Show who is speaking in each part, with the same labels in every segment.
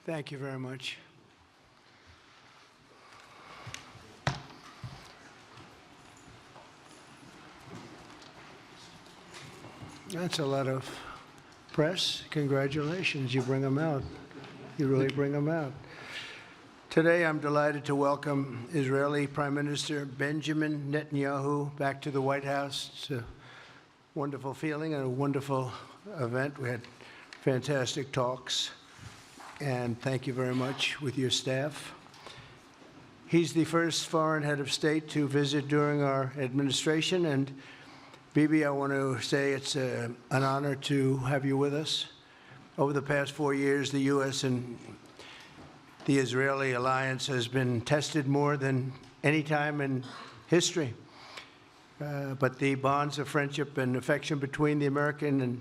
Speaker 1: Thank you very much. That's a lot of press. Congratulations. You bring them out. You really bring them out. Today, I'm delighted to welcome Israeli Prime Minister Benjamin Netanyahu back to the White House. It's a wonderful feeling and a wonderful event. We had fantastic talks, and thank you very much with your staff. He's the first foreign head of state to visit during our administration, and Bibi, I want to say it's an honor to have you with us. Over the past 4 years, the U.S. and the Israeli alliance has been tested more than any time in history. But the bonds of friendship and affection between the American and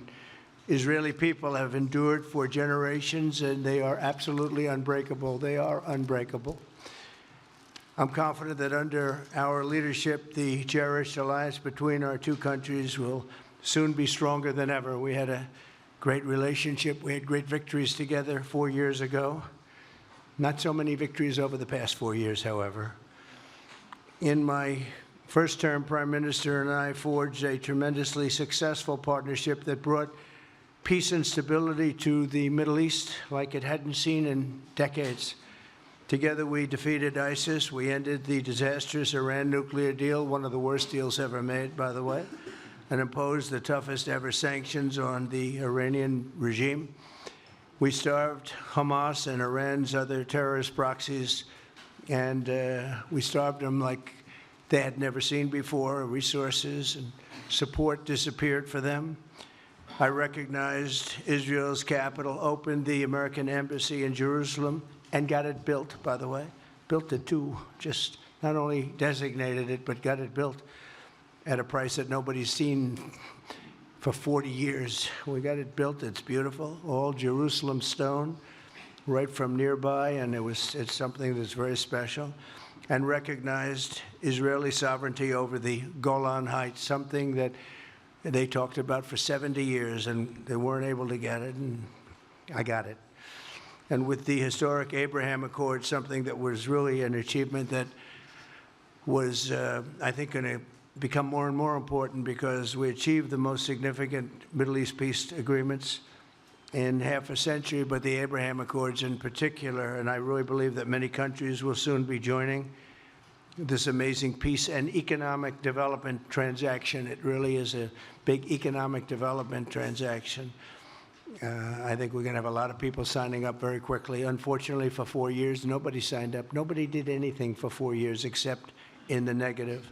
Speaker 1: Israeli people have endured for generations, and they are absolutely unbreakable. They are unbreakable. I'm confident that under our leadership, the cherished alliance between our two countries will soon be stronger than ever. We had a great relationship. We had great victories together 4 years ago. Not so many victories over the past 4 years, however. In my first term, Prime Minister and I forged a tremendously successful partnership that brought peace and stability to the Middle East like it hadn't seen in decades. Together, we defeated ISIS. We ended the disastrous Iran nuclear deal, one of the worst deals ever made, by the way, and imposed the toughest ever sanctions on the Iranian regime. We starved Hamas and Iran's other terrorist proxies, and we starved them like they had never seen before. Resources and support disappeared for them. I recognized Israel's capital, opened the American embassy in Jerusalem, and got it built, by the way. Built it too, just not only designated it, but got it built at a price that nobody's seen for 40 years. We got it built, it's beautiful, all Jerusalem stone, right from nearby, and it's something that's very special. And recognized Israeli sovereignty over the Golan Heights, something that they talked about for 70 years, and they weren't able to get it, and I got it. And with the historic Abraham Accord, something that was really an achievement that was, I think, going to become more and more important because we achieved the most significant Middle East peace agreements in half a century, but the Abraham Accords in particular, and I really believe that many countries will soon be joining this amazing peace and economic development transaction. It really is a big economic development transaction. I think we're going to have a lot of people signing up very quickly. Unfortunately, for 4 years, nobody signed up. Nobody did anything for 4 years except in the negative.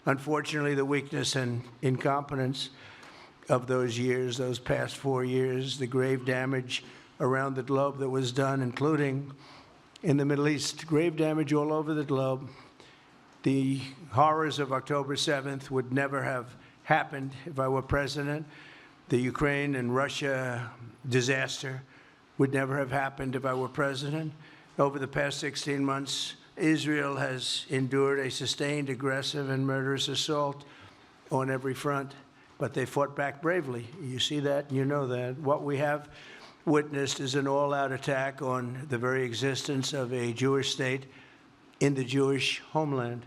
Speaker 1: Unfortunately, the weakness and incompetence of those years, those past 4 years, the grave damage around the globe that was done, including in the Middle East, grave damage all over the globe. The horrors of October 7th would never have happened if I were president. The Ukraine and Russia disaster would never have happened if I were president. Over the past 16 months, Israel has endured a sustained, aggressive, and murderous assault on every front, but they fought back bravely. You see that, and you know that. What we have witnessed is an all-out attack on the very existence of a Jewish state in the Jewish homeland.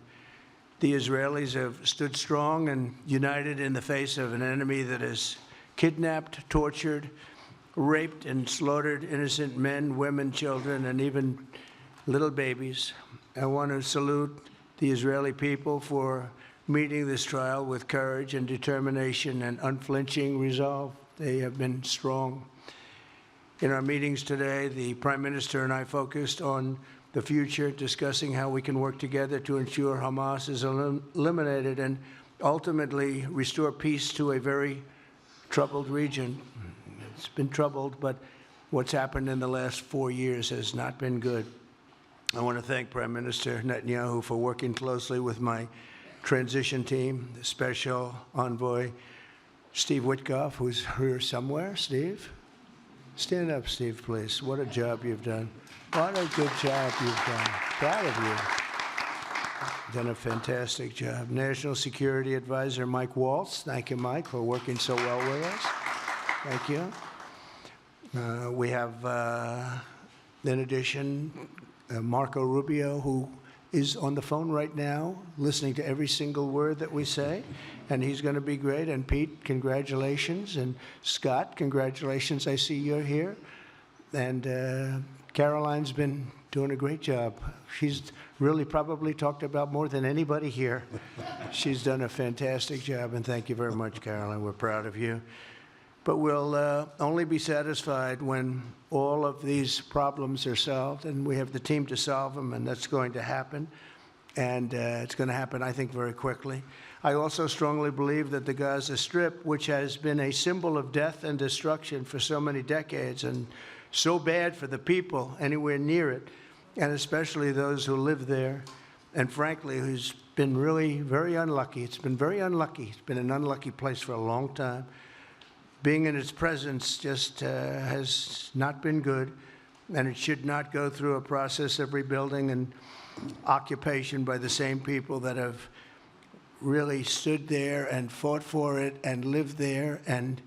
Speaker 1: The Israelis have stood strong and united in the face of an enemy that has kidnapped, tortured, raped, and slaughtered innocent men, women, children, and even little babies. I want to salute the Israeli people for meeting this trial with courage and determination and unflinching resolve. They have been strong. In our meetings today, the Prime Minister and I focused on the future, discussing how we can work together to ensure Hamas is eliminated and ultimately restore peace to a very troubled region. It's been troubled, but what's happened in the last 4 years has not been good. I want to thank Prime Minister Netanyahu for working closely with my transition team, the Special Envoy Steve Witkoff, who's here somewhere. Steve? Stand up, Steve, please. What a job you've done. What a good job you've done. Proud of you. Done a fantastic job. National Security Advisor Mike Waltz. Thank you, Mike, for working so well with us. Thank you. We have In addition, Marco Rubio, who is on the phone right now, listening to every single word that we say, and he's going to be great. And Pete, congratulations. And Scott, congratulations. I see you're here. And Caroline's been doing a great job. She's really probably talked about more than anybody here. She's done a fantastic job, and thank you very much, Caroline. We're proud of you. But we'll only be satisfied when all of these problems are solved, and we have the team to solve them, and that's going to happen. And it's going to happen, I think, very quickly. I also strongly believe that the Gaza Strip, which has been a symbol of death and destruction for so many decades, and so bad for the people anywhere near it, and especially those who live there, and frankly, who's been really very unlucky. It's been very unlucky. It's been an unlucky place for a long time. Being in its presence just has not been good, and it should not go through a process of rebuilding and occupation by the same people that have really stood there and fought for it and lived there and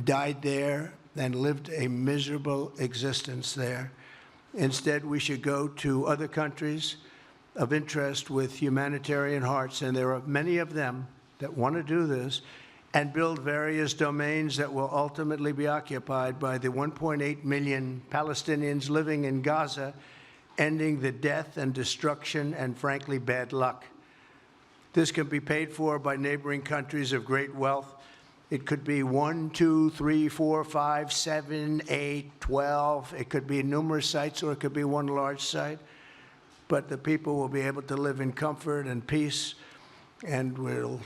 Speaker 1: died there and lived a miserable existence there. Instead, we should go to other countries of interest with humanitarian hearts, and there are many of them that want to do this, and build various domains that will ultimately be occupied by the 1.8 million Palestinians living in Gaza, ending the death and destruction and, frankly, bad luck. This can be paid for by neighboring countries of great wealth. It could be 1, 2, 3, 4, 5, 7, 8, 12. It could be numerous sites, or it could be one large site. But the people will be able to live in comfort and peace, and we'll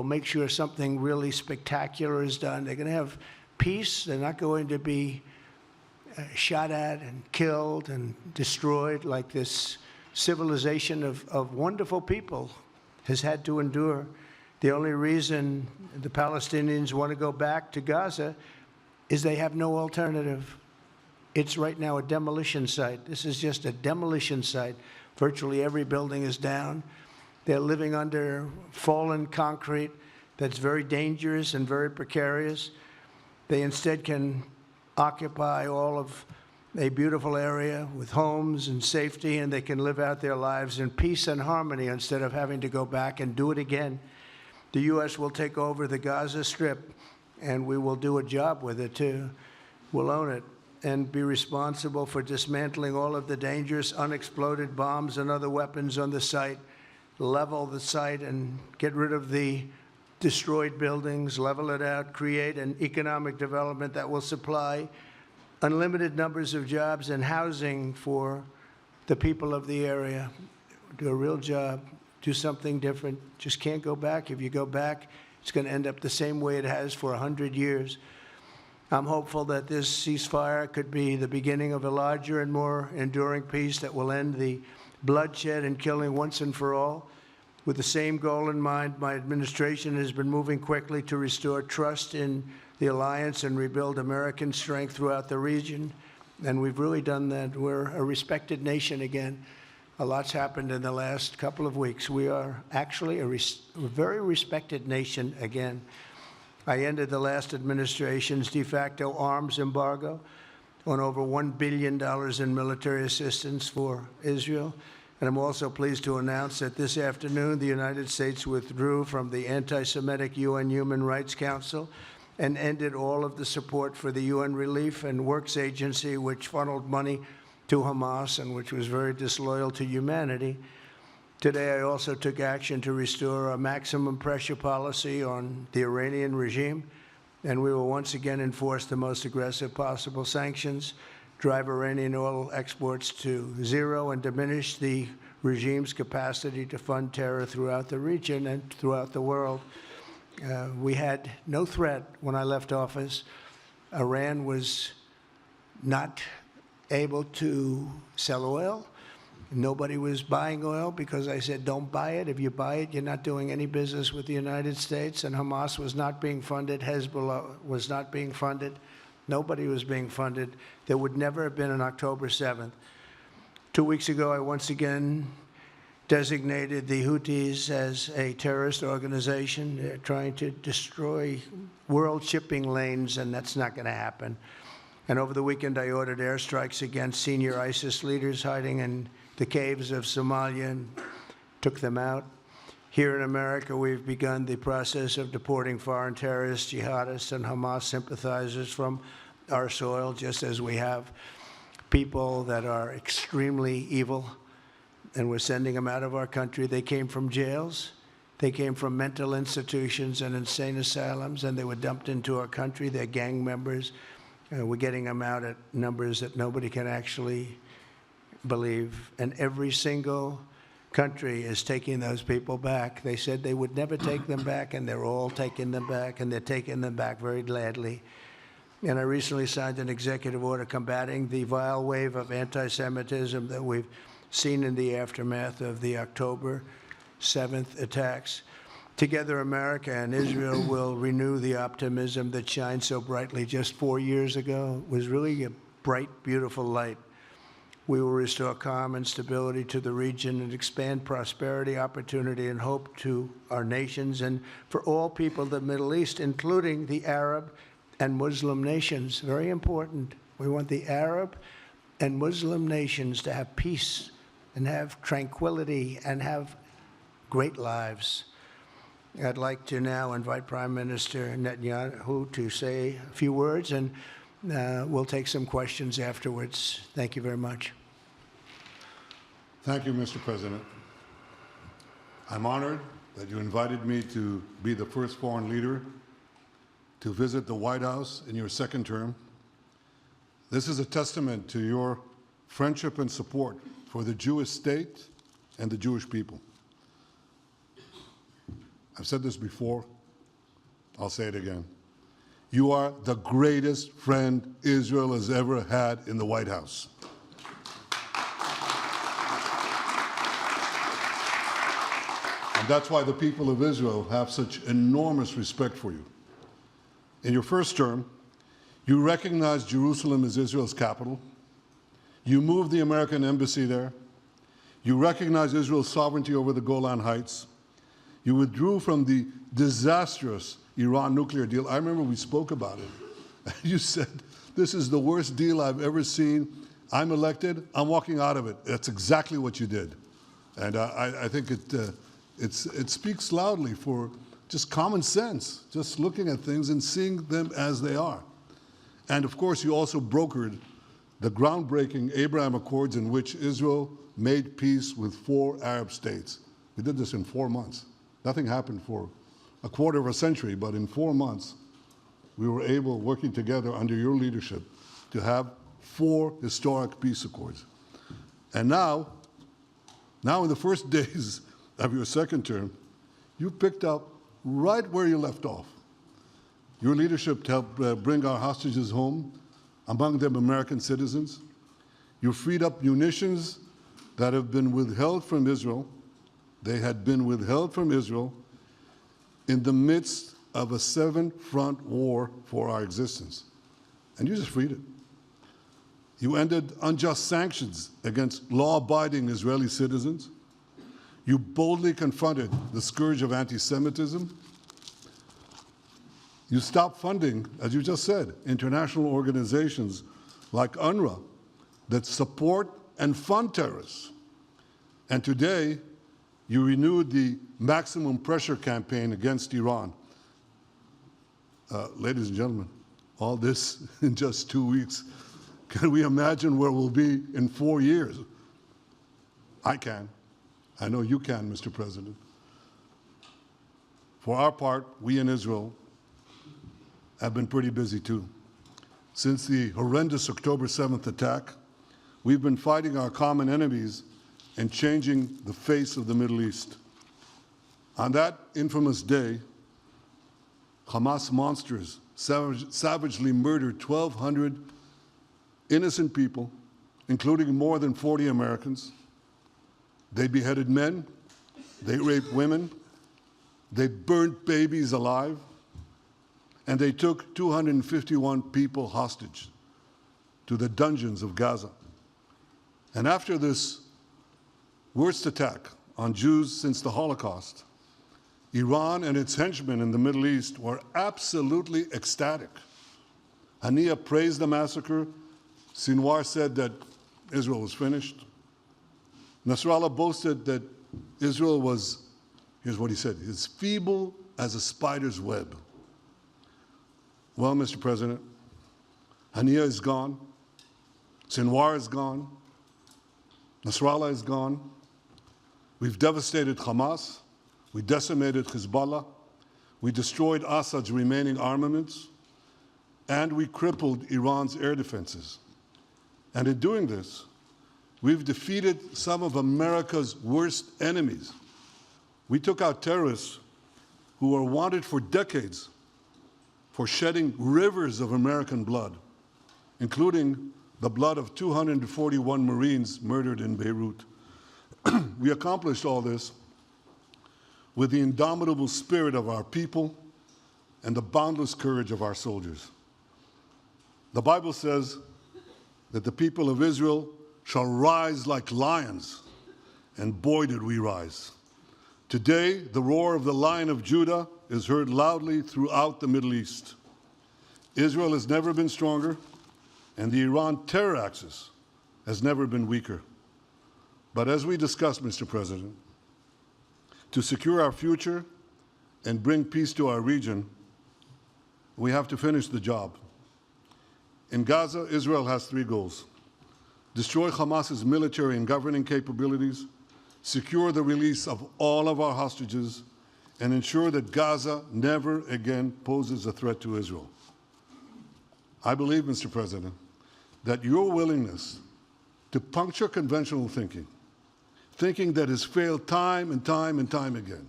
Speaker 1: make sure something really spectacular is done. They're going to have peace. They're not going to be shot at and killed and destroyed like this civilization of wonderful people has had to endure. The only reason the Palestinians want to go back to Gaza is they have no alternative. It's right now a demolition site. This is just a demolition site. Virtually every building is down. They're living under fallen concrete that's very dangerous and very precarious. They instead can occupy all of a beautiful area with homes and safety, and they can live out their lives in peace and harmony instead of having to go back and do it again. The U.S. will take over the Gaza Strip, and we will do a job with it, too. We'll own it and be responsible for dismantling all of the dangerous unexploded bombs and other weapons on the site, level the site and get rid of the destroyed buildings, level it out, create an economic development that will supply unlimited numbers of jobs and housing for the people of the area. Do a real job. Do something different. Just can't go back. If you go back, it's going to end up the same way it has for 100 years. I'm hopeful that this ceasefire could be the beginning of a larger and more enduring peace that will end the bloodshed and killing once and for all. With the same goal in mind, my administration has been moving quickly to restore trust in the alliance and rebuild American strength throughout the region. And we've really done that. We're a respected nation again. A lot's happened in the last couple of weeks. We are actually a very respected nation again. I ended the last administration's de facto arms embargo on over $1 billion in military assistance for Israel. And I'm also pleased to announce that this afternoon, the United States withdrew from the anti-Semitic UN Human Rights Council and ended all of the support for the UN Relief and Works Agency, which funneled money to Hamas and which was very disloyal to humanity. Today, I also took action to restore a maximum pressure policy on the Iranian regime, and we will once again enforce the most aggressive possible sanctions, drive Iranian oil exports to zero, and diminish the regime's capacity to fund terror throughout the region and throughout the world. We had no threat when I left office. Iran was not able to sell oil. Nobody was buying oil because I said, don't buy it. If you buy it, you're not doing any business with the United States. And Hamas was not being funded. Hezbollah was not being funded. Nobody was being funded. There would never have been an October 7th. 2 weeks ago, I once again designated the Houthis as a terrorist organization. They're trying to destroy world shipping lanes, and that's not going to happen. And over the weekend, I ordered airstrikes against senior ISIS leaders hiding in the caves of Somalia and took them out. Here in America, we've begun the process of deporting foreign terrorists, jihadists, and Hamas sympathizers from our soil, just as we have people that are extremely evil, and we're sending them out of our country. They came from jails. They came from mental institutions and insane asylums, and they were dumped into our country. They're gang members. We're getting them out at numbers that nobody can actually believe. And every single country is taking those people back. They said they would never take them back, and they're all taking them back, and they're taking them back very gladly. And I recently signed an executive order combating the vile wave of anti-Semitism that we've seen in the aftermath of the October 7th attacks. Together, America and Israel will renew the optimism that shined so brightly just 4 years ago. It was really a bright, beautiful light. We will restore calm and stability to the region and expand prosperity, opportunity, and hope to our nations and for all people of the Middle East, including the Arab and Muslim nations. Very important. We want the Arab and Muslim nations to have peace and have tranquility and have great lives. I'd like to now invite Prime Minister Netanyahu to say a few words, and we'll take some questions afterwards. Thank you very much.
Speaker 2: Thank you, Mr. President. I'm honored that you invited me to be the first foreign leader to visit the White House in your second term. This is a testament to your friendship and support for the Jewish state and the Jewish people. I've said this before, I'll say it again. You are the greatest friend Israel has ever had in the White House. And that's why the people of Israel have such enormous respect for you. In your first term, you recognized Jerusalem as Israel's capital. You moved the American embassy there. You recognized Israel's sovereignty over the Golan Heights. You withdrew from the disastrous Iran nuclear deal. I remember we spoke about it. You said, this is the worst deal I've ever seen. I'm elected, I'm walking out of it. That's exactly what you did. And I think it speaks loudly for just common sense, just looking at things and seeing them as they are. And of course, you also brokered the groundbreaking Abraham Accords in which Israel made peace with 4 Arab states. We did this in 4 months. Nothing happened for a quarter of a century, but in 4 months, we were able, working together under your leadership, to have 4 historic peace accords. And now in the first days of your second term, you picked up right where you left off. Your leadership helped bring our hostages home, among them American citizens. You freed up munitions that have been withheld from Israel. They had been withheld from Israel in the midst of a 7-front war for our existence. And you just freed it. You ended unjust sanctions against law-abiding Israeli citizens. You boldly confronted the scourge of anti-Semitism. You stopped funding, as you just said, international organizations like UNRWA that support and fund terrorists. And today, you renewed the maximum pressure campaign against Iran. Ladies and gentlemen, all this in just 2 weeks. Can we imagine where we'll be in 4 years? I can. I know you can, Mr. President. For our part, we in Israel have been pretty busy too. Since the horrendous October 7th attack, we've been fighting our common enemies and changing the face of the Middle East. On that infamous day, Hamas monsters savagely murdered 1,200 innocent people, including more than 40 Americans. They beheaded men, they raped women, they burnt babies alive, and they took 251 people hostage to the dungeons of Gaza. And after this worst attack on Jews since the Holocaust, Iran and its henchmen in the Middle East were absolutely ecstatic. Haniya praised the massacre. Sinwar said that Israel was finished. Nasrallah boasted that Israel was, here's what he said, as feeble as a spider's web. Well, Mr. President, Haniya is gone. Sinwar is gone. Nasrallah is gone. We've devastated Hamas. We decimated Hezbollah. We destroyed Assad's remaining armaments. And we crippled Iran's air defenses. And in doing this, we've defeated some of America's worst enemies. We took out terrorists who were wanted for decades for shedding rivers of American blood, including the blood of 241 Marines murdered in Beirut. We accomplished all this with the indomitable spirit of our people and the boundless courage of our soldiers. The Bible says that the people of Israel shall rise like lions, and boy did we rise. Today, the roar of the Lion of Judah is heard loudly throughout the Middle East. Israel has never been stronger, and the Iran terror axis has never been weaker. But as we discussed, Mr. President, to secure our future and bring peace to our region, we have to finish the job. In Gaza, Israel has three goals: destroy Hamas's military and governing capabilities, secure the release of all of our hostages, and ensure that Gaza never again poses a threat to Israel. I believe, Mr. President, that your willingness to puncture conventional thinking that has failed time and time and time again,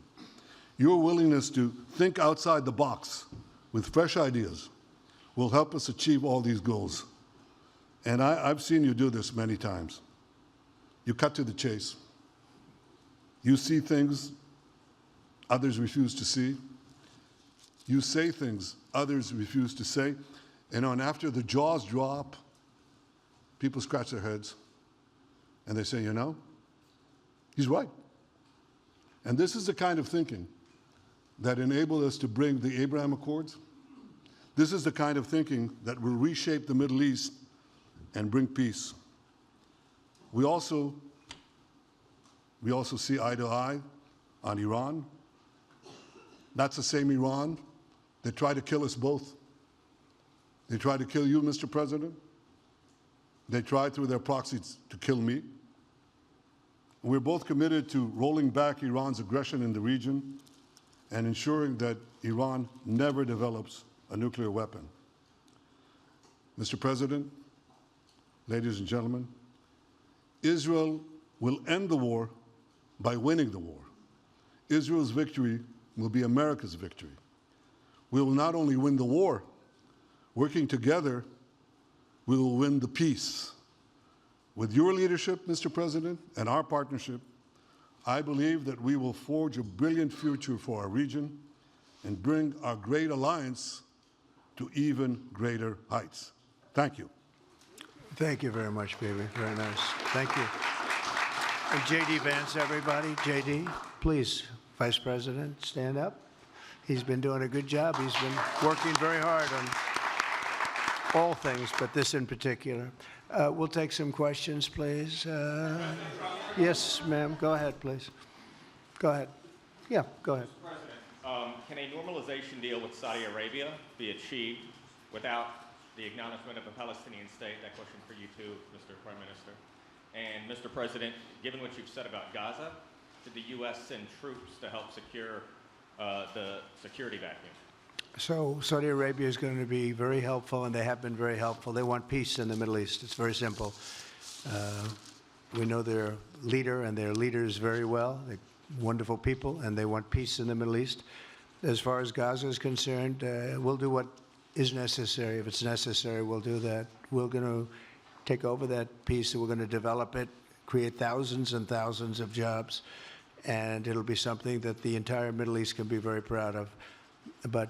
Speaker 2: your willingness to think outside the box with fresh ideas will help us achieve all these goals. And I've seen you do this many times. You cut to the chase. You see things others refuse to see. You say things others refuse to say. And after the jaws drop, people scratch their heads and they say, you know, he's right. And this is the kind of thinking that enabled us to bring the Abraham Accords. This is the kind of thinking that will reshape the Middle East and bring peace. We also see eye to eye on Iran. That's the same Iran that tried to kill us both. They tried to kill you, Mr. President. They tried through their proxies to kill me. We're both committed to rolling back Iran's aggression in the region and ensuring that Iran never develops a nuclear weapon. Mr. President, ladies and gentlemen, Israel will end the war by winning the war. Israel's victory will be America's victory. We will not only win the war, working together, we will win the peace. With your leadership, Mr. President, and our partnership, I believe that we will forge a brilliant future for our region and bring our great alliance to even greater heights. Thank you.
Speaker 1: Thank you very much, baby. Very nice. Thank you. And J.D. Vance, everybody. J.D., please, Vice President, stand up. He's been doing a good job. He's been working very hard on all things, but this in particular. We'll take some questions, please. Yes, ma'am. Go ahead, please. Go ahead. Yeah, go ahead.
Speaker 3: Mr. President, can a normalization deal with Saudi Arabia be achieved without the acknowledgement of a Palestinian state? That question for you too, Mr. Prime Minister. And Mr. President, given what you've said about Gaza, did the U.S. send troops to help secure the security vacuum?
Speaker 1: So Saudi Arabia is going to be very helpful, and they have been very helpful. They want peace in the Middle East. It's very simple. We know their leader and their leaders very well. They're wonderful people, and they want peace in the Middle East. As far as Gaza is concerned, we'll do what is necessary. If it's necessary, we'll do that. We're going to take over that piece, and we're going to develop it, create thousands and thousands of jobs, and it'll be something that the entire Middle East can be very proud of. But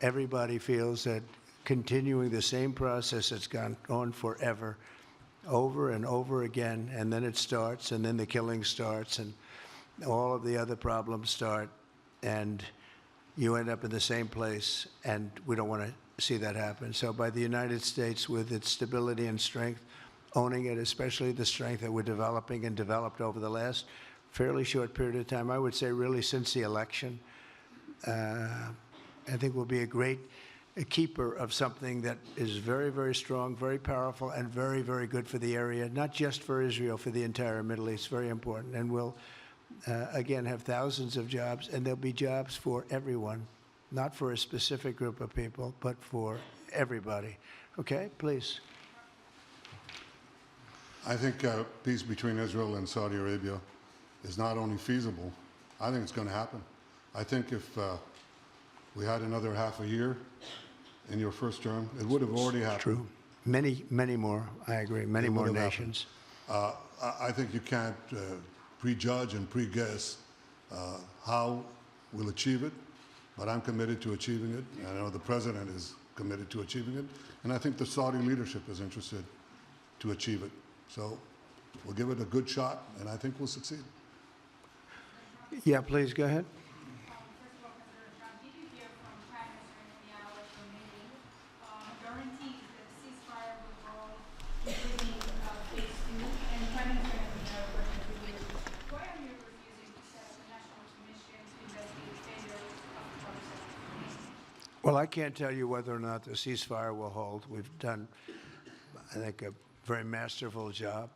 Speaker 1: everybody feels that continuing the same process that's gone on forever, over and over again, and then it starts, and then the killing starts, and all of the other problems start, and you end up in the same place, and we don't want to see that happen. So by the United States, with its stability and strength, owning it, especially the strength that we're developing and developed over the last fairly short period of time, I would say really since the election, I think we'll be a keeper of something that is very, very strong, very powerful, and very, very good for the area, not just for Israel, for the entire Middle East, very important. And we'll, again, have thousands of jobs, and there'll be jobs for everyone, not for a specific group of people, but for everybody. Okay, please.
Speaker 2: I think peace between Israel and Saudi Arabia is not only feasible, I think it's going to happen. I think if we had another half a year in your first term, it would have already happened.
Speaker 1: True. Many, many more, I agree, many more
Speaker 2: would have
Speaker 1: nations.
Speaker 2: I think you can't prejudge and pre-guess how we'll achieve it, but I'm committed to achieving it. And I know the president is committed to achieving it, and I think the Saudi leadership is interested to achieve it. So we'll give it a good shot, and I think we'll succeed.
Speaker 1: Yeah, please, go ahead.
Speaker 4: First of all, President Trump, did you hear from Prime Minister Netanyahu at your meeting guarantees that the ceasefire will hold, including phase 2? And Prime Minister Netanyahu, question to you. Why are you refusing to set up a national commission to investigate failures of the process?
Speaker 1: Well, I can't tell you whether or not the ceasefire will hold. We've done, I think, a very masterful job.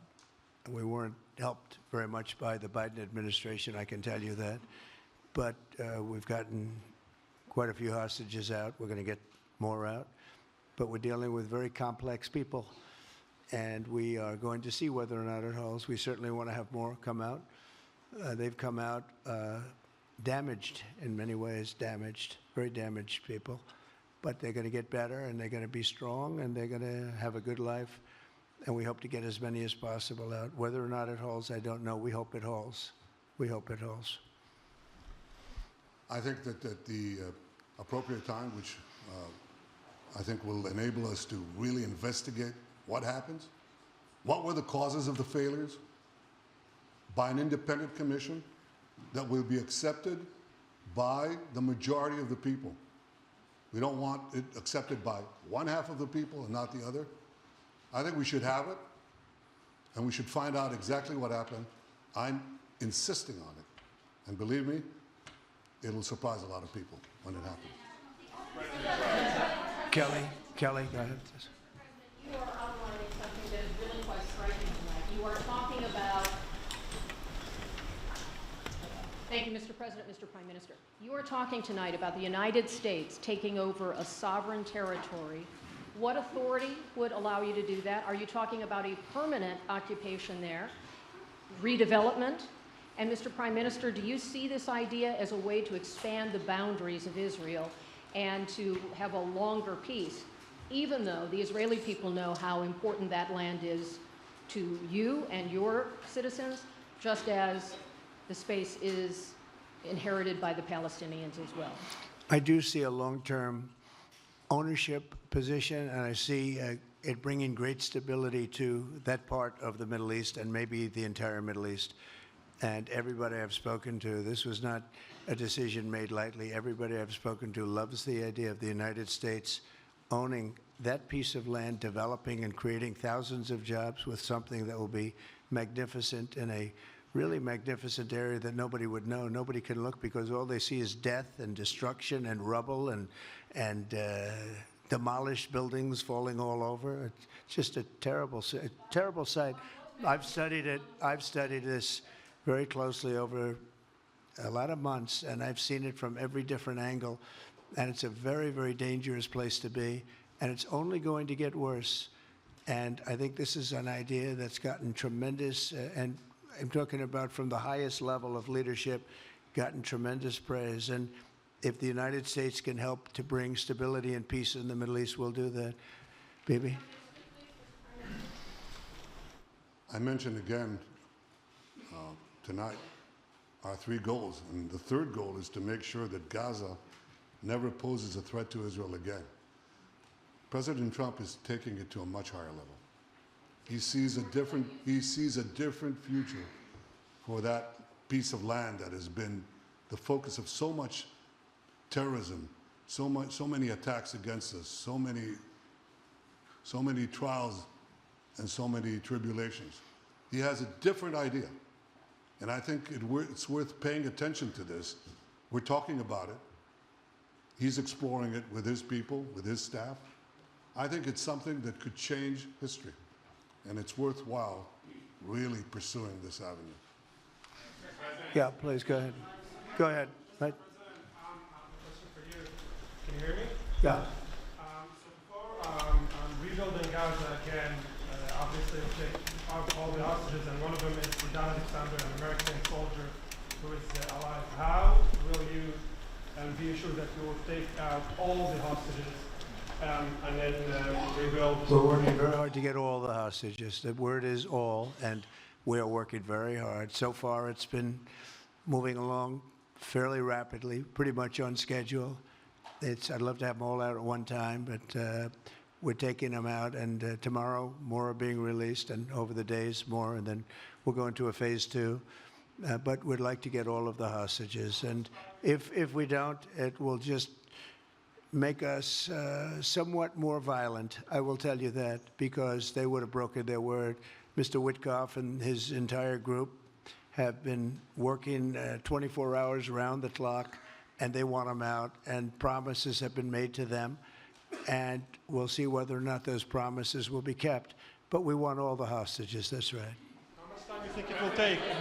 Speaker 1: We weren't helped very much by the Biden administration, I can tell you that. But we've gotten quite a few hostages out. We're going to get more out. But we're dealing with very complex people. And we are going to see whether or not it holds. We certainly want to have more come out. They've come out damaged in many ways, very damaged people. But they're going to get better, and they're going to be strong, and they're going to have a good life. And we hope to get as many as possible out. Whether or not it holds, I don't know. We hope it holds. We hope it holds.
Speaker 2: I think that at the appropriate time, which I think will enable us to really investigate what happens, what were the causes of the failures, by an independent commission that will be accepted by the majority of the people. We don't want it accepted by one half of the people and not the other. I think we should have it, and we should find out exactly what happened. I'm insisting on it. And believe me, it'll surprise a lot of people when it happens.
Speaker 1: Kelly, go ahead.
Speaker 5: You are outlining something that is really quite striking tonight. You are talking about, thank you, Mr. President, Mr. Prime Minister. You are talking tonight about the United States taking over a sovereign territory. What authority would allow you to do that? Are you talking about a permanent occupation there, redevelopment? And Mr. Prime Minister, do you see this idea as a way to expand the boundaries of Israel and to have a longer peace, even though the Israeli people know how important that land is to you and your citizens, just as the space is inherited by the Palestinians as well?
Speaker 1: I do see a long-term ownership position, and I see it bringing great stability to that part of the Middle East and maybe the entire Middle East. And everybody I've spoken to, this was not a decision made lightly. Everybody I've spoken to loves the idea of the United States owning that piece of land, developing and creating thousands of jobs with something that will be magnificent in a really magnificent area that nobody would know. Nobody can look because all they see is death and destruction and rubble and demolished buildings falling all over. It's just a terrible sight. I've studied it. I've studied this very closely over a lot of months, and I've seen it from every different angle. And it's a very, very dangerous place to be, and it's only going to get worse. And I think this is an idea that's gotten tremendous, and I'm talking about from the highest level of leadership, gotten tremendous praise. And if the United States can help to bring stability and peace in the Middle East, we'll do that. Bibi?
Speaker 2: I mentioned again tonight our three goals, and the third goal is to make sure that Gaza never poses a threat to Israel again. President Trump is taking it to a much higher level. He sees a different future for that piece of land that has been the focus of so much terrorism so many attacks against us, so many trials and so many tribulations. He has a different idea. And I think it's worth paying attention to this. We're talking about it. He's exploring it with his people, with his staff. I think it's something that could change history. And it's worthwhile really pursuing this avenue.
Speaker 1: Yeah, please, go ahead. Go ahead. Right.
Speaker 6: President, I have a question for you. Can you hear me?
Speaker 1: Yeah.
Speaker 6: So before rebuilding Gaza again, obviously we'll take out all the hostages, and one of them is Don Alexander, an American soldier who is alive. How will you be assured that you will take out all the hostages and then rebuild?
Speaker 1: We're working very hard to get all the hostages. The word is all, and we are working very hard. So far, it's been moving along fairly rapidly, pretty much on schedule. I'd love to have them all out at one time, but we're taking them out, and tomorrow more are being released, and over the days more, and then we'll go into a phase 2. But we'd like to get all of the hostages, and if we don't, it will just make us somewhat more violent. I will tell you that, because they would have broken their word. Mr. Witkoff and his entire group have been working 24 hours around the clock, and they want them out, and promises have been made to them, and we'll see whether or not those promises will be kept. But we want all the hostages, that's right.
Speaker 6: How much time do you think it will take?
Speaker 7: Do you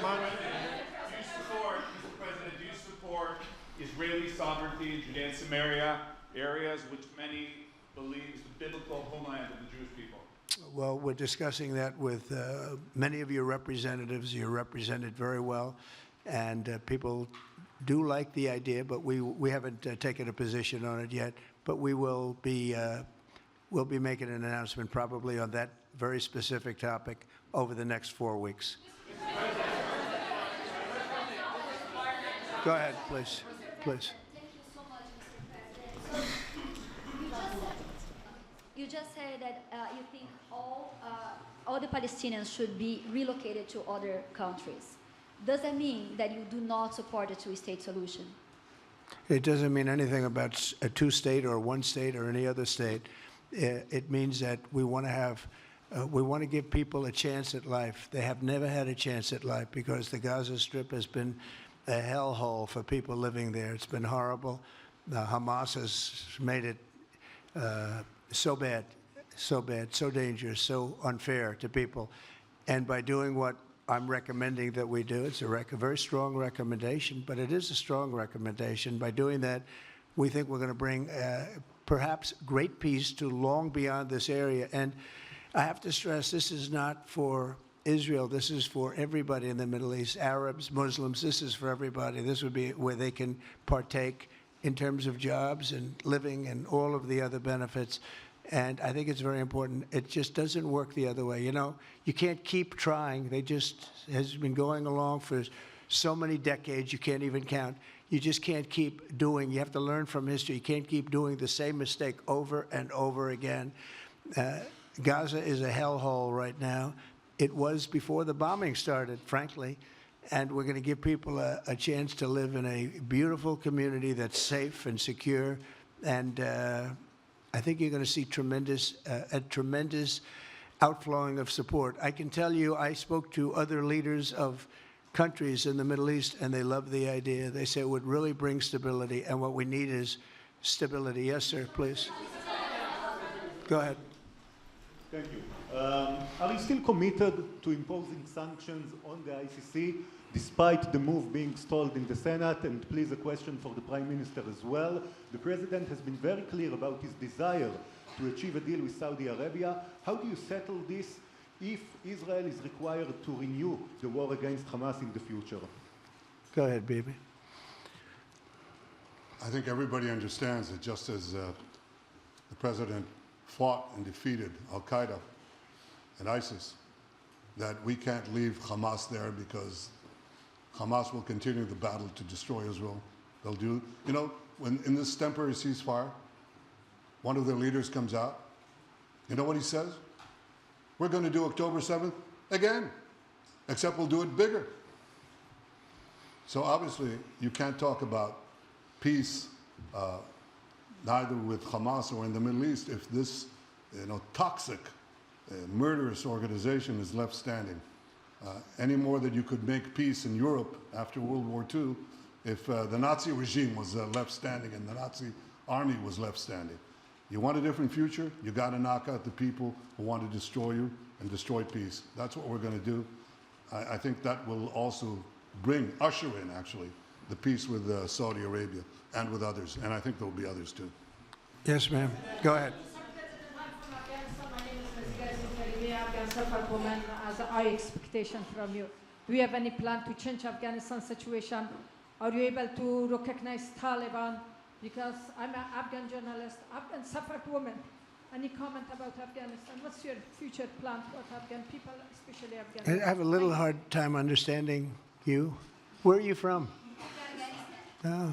Speaker 7: support, Mr. President, do you support Israeli sovereignty in Judea and Samaria, areas which many believe is the biblical homeland of the Jewish people?
Speaker 1: Well, we're discussing that with many of your representatives. You're represented very well, and people do like the idea, but we haven't taken a position on it yet. But we will be we'll be making an announcement probably on that very specific topic over the next 4 weeks. Go ahead, please. Please.
Speaker 8: Thank you so much, Mr. President. So you just said that you think all the Palestinians should be relocated to other countries. Does that mean that you do not support a two-state solution?
Speaker 1: It doesn't mean anything about a two-state or one state or any other state. It means that we want to have, we want to give people a chance at life. They have never had a chance at life because the Gaza Strip has been a hellhole for people living there. It's been horrible. Hamas has made it so bad, so dangerous, so unfair to people. And by doing what I'm recommending that we do, it's a very strong recommendation, but it is a strong recommendation. By doing that, we think we're going to bring perhaps great peace to long beyond this area. And I have to stress, this is not for Israel. This is for everybody in the Middle East, Arabs, Muslims. This is for everybody. This would be where they can partake in terms of jobs and living and all of the other benefits. And I think it's very important. It just doesn't work the other way. You know, you can't keep trying. They just has been going along for so many decades, you can't even count. You just can't keep doing. You have to learn from history. You can't keep doing the same mistake over and over again. Gaza is a hellhole right now. It was before the bombing started, frankly. And we're going to give people a chance to live in a beautiful community that's safe and secure. And I think you're going to see a tremendous outflowing of support. I can tell you, I spoke to other leaders of countries in the Middle East, and they love the idea. They say it would really bring stability, and what we need is stability. Yes, sir, please. Go ahead.
Speaker 9: Thank you. Are you still committed to imposing sanctions on the ICC, despite the move being stalled in the Senate? And please, a question for the Prime Minister as well. The President has been very clear about his desire to achieve a deal with Saudi Arabia. How do you settle this if Israel is required to renew the war against Hamas in the future?
Speaker 1: Go ahead, Bibi.
Speaker 2: I think everybody understands that just as the President fought and defeated Al-Qaeda and ISIS, that we can't leave Hamas there because Hamas will continue the battle to destroy Israel. They'll do, you know, when in this temporary ceasefire, one of their leaders comes out, you know what he says? We're going to do October 7th again, except we'll do it bigger. So obviously, you can't talk about peace neither with Hamas or in the Middle East, if this toxic, murderous organization is left standing. Any more that you could make peace in Europe after World War II if the Nazi regime was left standing and the Nazi army was left standing. You want a different future? You got to knock out the people who want to destroy you and destroy peace. That's what we're going to do. I think that will also usher in, actually, the peace with Saudi Arabia and with others. And I think there will be others, too.
Speaker 1: Yes, ma'am. Go ahead.
Speaker 4: As a high expectation from you. Do you have any plan to change Afghanistan situation? Are you able to recognize Taliban? Because I'm an Afghan journalist, Afghan suffered woman. Any comment about Afghanistan? What's your future plan for Afghan people, especially Afghanistan?
Speaker 1: I have a little hard time understanding you. Where are you from? Oh.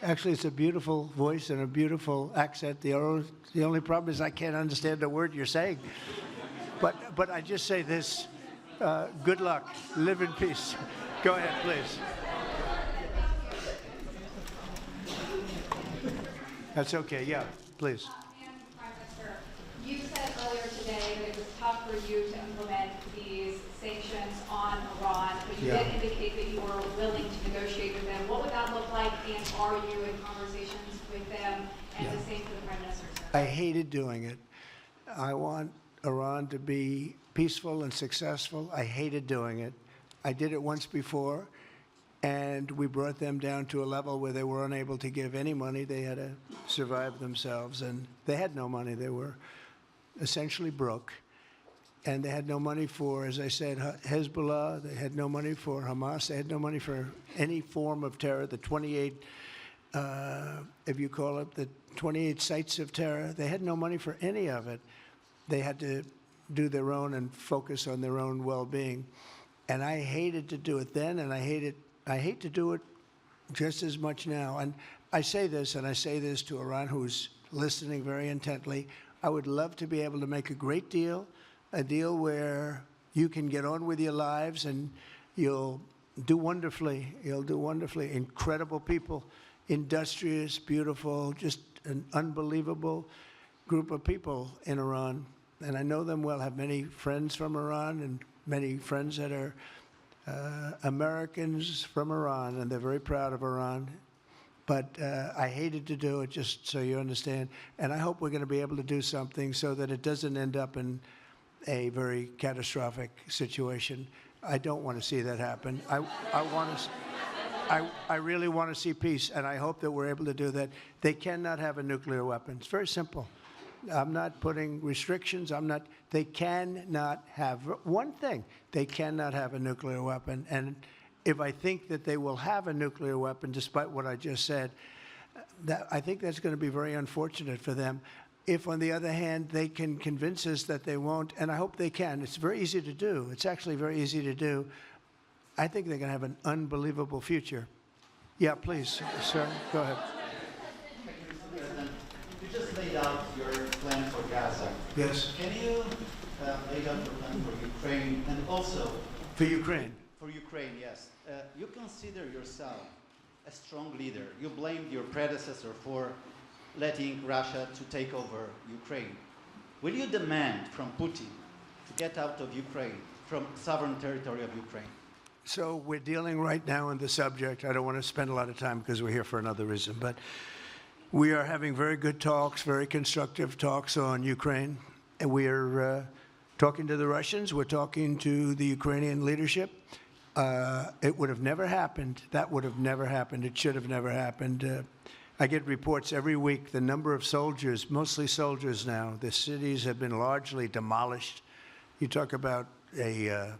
Speaker 1: Actually, it's a beautiful voice and a beautiful accent. The only problem is I can't understand a word you're saying. But I just say this, good luck, live in peace. Go ahead, please. That's okay, yeah, please.
Speaker 10: Prime Minister, you said earlier today that it was tough for you to implement these sanctions on Iran, but you did indicate that you were willing to negotiate with them. What would that look like, and are you in conversations with them? And the same for the Prime Minister, sir.
Speaker 1: I hated doing it. I want Iran to be peaceful and successful. I hated doing it. I did it once before, and we brought them down to a level where they were unable to give any money. They had to survive themselves, and they had no money. They were essentially broke, and they had no money for, as I said, Hezbollah. They had no money for Hamas. They had no money for any form of terror. The 28, if you call it, the 28 sites of terror, they had no money for any of it. They had to do their own and focus on their own well-being. And I hated to do it then, and I hate to do it just as much now. And I say this, and I say this to Iran, who's listening very intently. I would love to be able to make a great deal, a deal where you can get on with your lives and you'll do wonderfully. You'll do wonderfully. Incredible people, industrious, beautiful, just an unbelievable group of people in Iran. And I know them well, have many friends from Iran and many friends that are Americans from Iran, and they're very proud of Iran. But I hated to do it, just so you understand. And I hope we're going to be able to do something so that it doesn't end up in a very catastrophic situation. I don't want to see that happen. I really want to see peace, and I hope that we're able to do that. They cannot have a nuclear weapon. It's very simple. I'm not putting restrictions. They cannot have one thing. They cannot have a nuclear weapon. And if I think that they will have a nuclear weapon, despite what I just said, I think that's going to be very unfortunate for them. If, on the other hand, they can convince us that they won't, and I hope they can. It's very easy to do. It's actually very easy to do. I think they're going to have an unbelievable future. Yeah, please, sir, go ahead.
Speaker 11: You just laid out your plan for Gaza.
Speaker 1: Yes.
Speaker 11: Can you lay out your plan for Ukraine and also...
Speaker 1: For Ukraine?
Speaker 11: For Ukraine, yes. You consider yourself a strong leader. You blamed your predecessor for letting Russia to take over Ukraine. Will you demand from Putin to get out of Ukraine, from sovereign territory of Ukraine?
Speaker 1: So we're dealing right now on the subject. I don't want to spend a lot of time because we're here for another reason, but we are having very good talks, very constructive talks on Ukraine. And we are talking to the Russians. We're talking to the Ukrainian leadership. It would have never happened. That would have never happened. It should have never happened. I get reports every week, the number of soldiers, mostly soldiers now. The cities have been largely demolished. You talk about a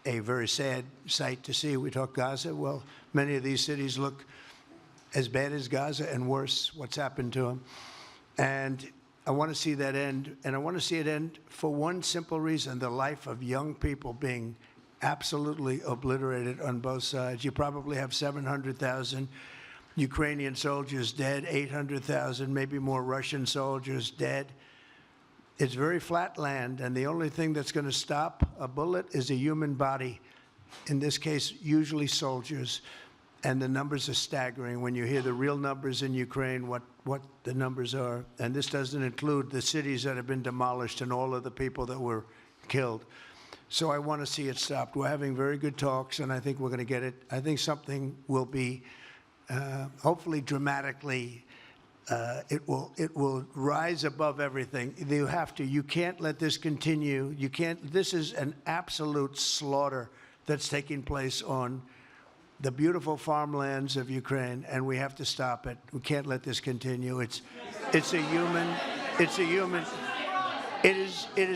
Speaker 1: very sad sight to see. We talk Gaza. Well, many of these cities look as bad as Gaza and worse, what's happened to them. And I want to see that end. And I want to see it end for one simple reason, the life of young people being absolutely obliterated on both sides. You probably have 700,000 Ukrainian soldiers dead, 800,000, maybe more Russian soldiers dead. It's very flat land, and the only thing that's going to stop a bullet is a human body, in this case, usually soldiers. and the numbers are staggering. When you hear the real numbers in Ukraine, what the numbers are, and this doesn't include the cities that have been demolished and all of the people that were killed. So I want to see it stopped. We're having very good talks, and I think we're going to get it. I think something will be, hopefully dramatically, it will rise above everything. You have to. You can't let this continue. You can't. This is an absolute slaughter that's taking place on the beautiful farmlands of Ukraine, and we have to stop it. We can't let this continue. It is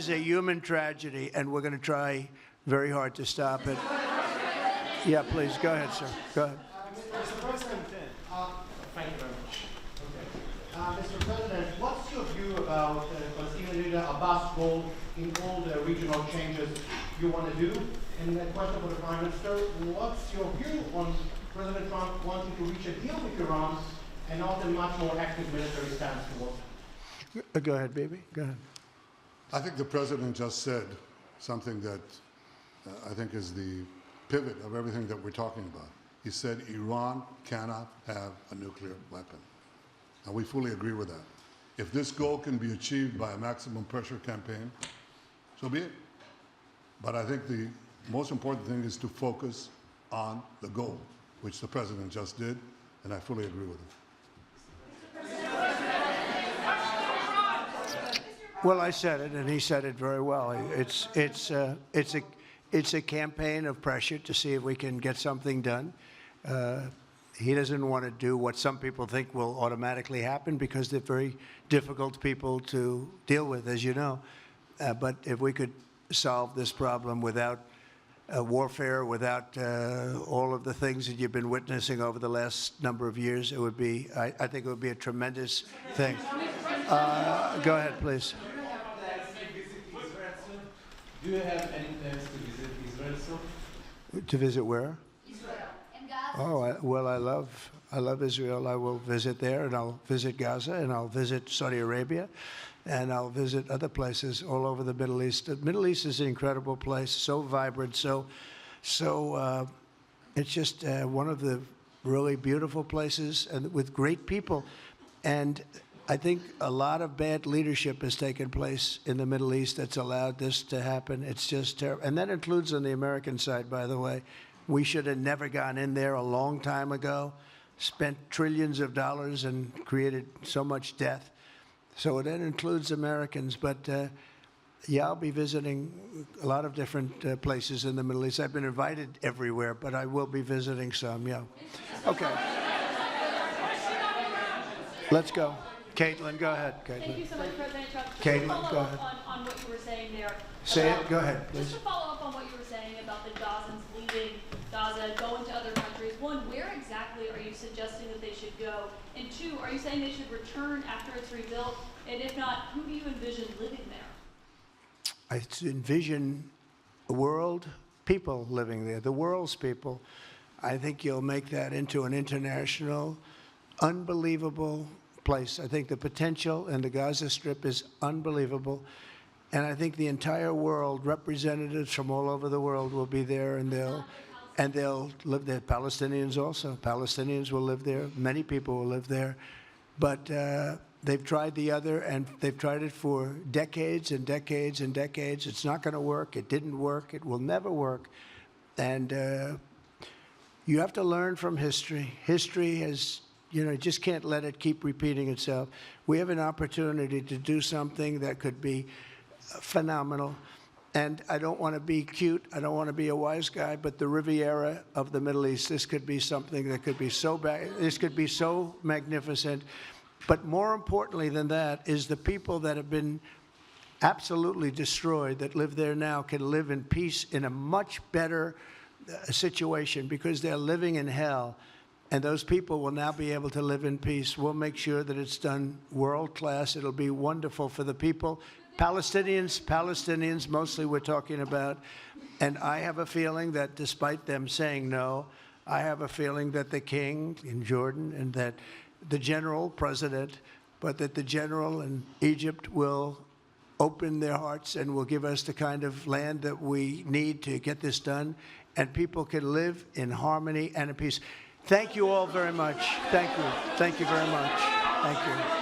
Speaker 1: a human tragedy, and we're going to try very hard to stop it. Yeah, please, go ahead, sir. Go ahead.
Speaker 12: Mr. President, thank you very much. Mr. President, what's your view about Palestinian leader Abbas' role in all the regional changes you want to do? And a question for the Prime Minister, what's your view on President Trump wanting to reach a deal with Iran and not a much more active military stance towards it?
Speaker 1: Go ahead, baby. Go ahead.
Speaker 2: I think the president just said something that I think is the pivot of everything that we're talking about. He said Iran cannot have a nuclear weapon. And we fully agree with that. If this goal can be achieved by a maximum pressure campaign, so be it. But I think the most important thing is to focus on the goal, which the president just did, and I fully agree with him.
Speaker 1: Well, I said it, and he said it very well. It's a campaign of pressure to see if we can get something done. He doesn't want to do what some people think will automatically happen because they're very difficult people to deal with, as you know. But if we could solve this problem without warfare, without all of the things that you've been witnessing over the last number of years, it would be, I think it would be a tremendous thing. Go ahead, please.
Speaker 12: Do you have any plans to visit Israel soon?
Speaker 1: To visit where?
Speaker 8: Israel and Gaza.
Speaker 1: Oh, well, I love Israel. I will visit there, and I'll visit Gaza, and I'll visit Saudi Arabia, and I'll visit other places all over the Middle East. The Middle East is an incredible place, so vibrant, so it's just one of the really beautiful places, and with great people. And I think a lot of bad leadership has taken place in the Middle East that's allowed this to happen. It's just terrible. And that includes on the American side, by the way. We should have never gone in there a long time ago, spent trillions of dollars and created so much death. So that includes Americans. But yeah, I'll be visiting a lot of different places in the Middle East. I've been invited everywhere, but I will be visiting some, yeah. Okay. Let's go. Caitlin, go ahead. Caitlin.
Speaker 13: Thank you so much, President Trump.
Speaker 1: Caitlin,
Speaker 13: just to
Speaker 1: go
Speaker 13: follow
Speaker 1: ahead.
Speaker 13: up on what you were saying there.
Speaker 1: Say it. Go ahead, please.
Speaker 13: Just to follow up on what you were saying about the Gazans leaving Gaza, going to other countries. One, where exactly are you suggesting that they should go? And two, are you saying they should return after it's rebuilt? And if not, who do you envision living there?
Speaker 1: I envision a world, people living there, the world's people. I think you'll make that into an international, unbelievable place. I think the potential in the Gaza Strip is unbelievable. And I think the entire world, representatives from all over the world will be there, and they'll live there. Palestinians also. Palestinians will live there. Many people will live there. But they've tried the other, and they've tried it for decades and decades and decades. It's not going to work. It didn't work. It will never work. And you have to learn from history. History has, just can't let it keep repeating itself. We have an opportunity to do something that could be phenomenal. And I don't want to be cute. I don't want to be a wise guy, but the Riviera of the Middle East, this could be something that could be so bad. This could be so magnificent. But more importantly than that is the people that have been absolutely destroyed that live there now can live in peace in a much better situation because they're living in hell. And those people will now be able to live in peace. We'll make sure that it's done world class. It'll be wonderful for the people. Palestinians mostly we're talking about. And I have a feeling that despite them saying no, I have a feeling that the king in Jordan and that the general president, but that the general in Egypt will open their hearts and will give us the kind of land that we need to get this done. And people can live in harmony and in peace. Thank you all very much. Thank you. Thank you very much. Thank you.